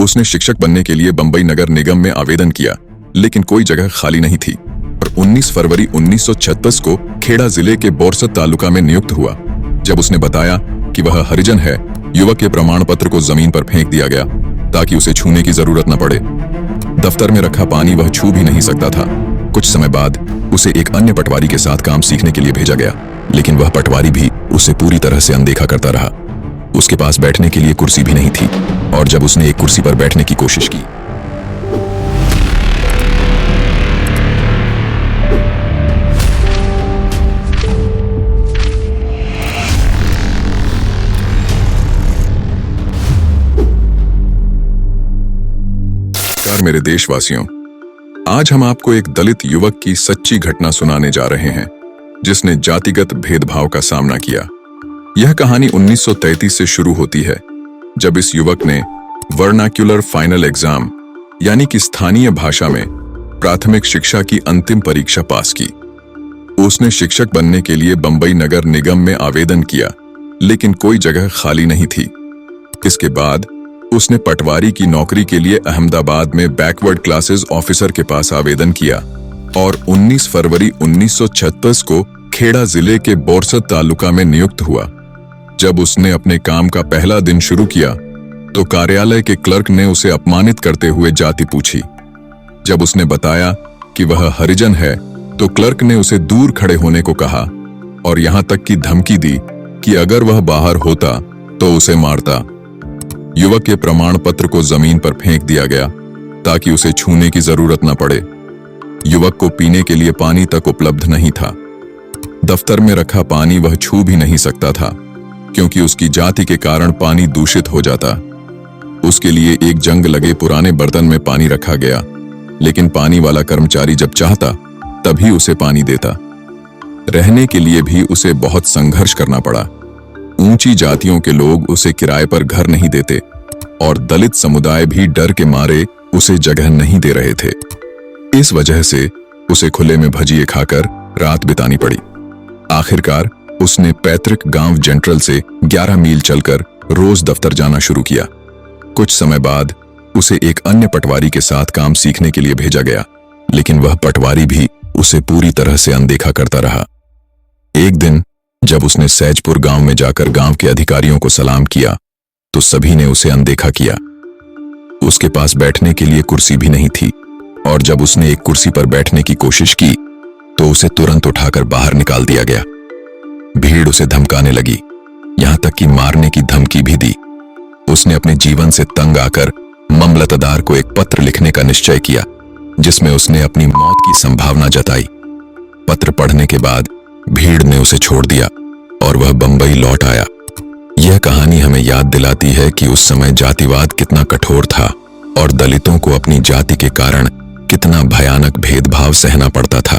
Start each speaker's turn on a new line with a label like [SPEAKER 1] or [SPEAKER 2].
[SPEAKER 1] उसने शिक्षक बनने के लिए बंबई नगर निगम में आवेदन किया, लेकिन कोई जगह खाली नहीं थी और 19 फरवरी 1936 को खेड़ा जिले के बोरसद तालुका में नियुक्त हुआ। जब उसने बताया कि वह हरिजन है, युवक के प्रमाण पत्र को जमीन पर फेंक दिया गया ताकि उसे छूने की जरूरत न पड़े। दफ्तर में रखा पानी वह छू भी नहीं सकता था। कुछ समय बाद उसे एक अन्य पटवारी के साथ काम सीखने के लिए भेजा गया, लेकिन वह पटवारी भी उसे पूरी तरह से अनदेखा करता रहा। उसके पास बैठने के लिए कुर्सी भी नहीं थी और जब उसने एक कुर्सी पर बैठने की कोशिश की मेरे देशवासियों, आज हम आपको एक दलित युवक की सच्ची घटना सुनाने जा रहे हैं जिसने जातिगत भेदभाव का सामना किया। यह कहानी 1933 से शुरू होती है, जब इस युवक ने वर्नाक्युलर फाइनल एग्जाम यानी कि स्थानीय भाषा में प्राथमिक शिक्षा की अंतिम परीक्षा पास की। उसने शिक्षक बनने के लिए बंबई नगर निगम में आवेदन किया, लेकिन कोई जगह खाली नहीं थी। इसके बाद उसने पटवारी की नौकरी के लिए अहमदाबाद में बैकवर्ड क्लासेस ऑफिसर के पास आवेदन किया और 19 फरवरी 1936 को खेड़ा जिले के बोरसद तालुका में नियुक्त हुआ। जब उसने अपने काम का पहला दिन शुरू किया तो कार्यालय के क्लर्क ने उसे अपमानित करते हुए जाति पूछी। जब उसने बताया कि वह हरिजन है तो क्लर्क ने उसे दूर खड़े होने को कहा और यहां तक की धमकी दी कि अगर वह बाहर होता तो उसे मारता। युवक के प्रमाण पत्र को जमीन पर फेंक दिया गया ताकि उसे छूने की जरूरत न पड़े। युवक को पीने के लिए पानी तक उपलब्ध नहीं था। दफ्तर में रखा पानी वह छू भी नहीं सकता था क्योंकि उसकी जाति के कारण पानी दूषित हो जाता। उसके लिए एक जंग लगे पुराने बर्तन में पानी रखा गया, लेकिन पानी वाला कर्मचारी जब चाहता तभी उसे पानी देता। रहने के लिए भी उसे बहुत संघर्ष करना पड़ा। ऊंची जातियों के लोग उसे किराए पर घर नहीं देते और दलित समुदाय भी डर के मारे उसे जगह नहीं दे रहे थे। इस वजह से उसे खुले में भजिए खाकर रात बितानी पड़ी। आखिरकार उसने पैतृक गांव जेंट्रल से 11 मील चलकर रोज दफ्तर जाना शुरू किया। कुछ समय बाद उसे एक अन्य पटवारी के साथ काम सीखने के लिए भेजा गया, लेकिन वह पटवारी भी उसे पूरी तरह से अनदेखा करता रहा। एक दिन जब उसने सैजपुर गांव में जाकर गांव के अधिकारियों को सलाम किया तो सभी ने उसे अनदेखा किया। उसके पास बैठने के लिए कुर्सी भी नहीं थी और जब उसने एक कुर्सी पर बैठने की कोशिश की तो उसे तुरंत उठाकर बाहर निकाल दिया गया। भीड़ उसे धमकाने लगी, यहां तक कि मारने की धमकी भी दी। उसने अपने जीवन से तंग आकर मामलतदार को एक पत्र लिखने का निश्चय किया जिसमें उसने अपनी मौत की संभावना जताई। पत्र पढ़ने के बाद भीड़ ने उसे छोड़ दिया और वह बंबई लौट आया। यह कहानी हमें याद दिलाती है कि उस समय जातिवाद कितना कठोर था और दलितों को अपनी जाति के कारण कितना भयानक भेदभाव सहना पड़ता था।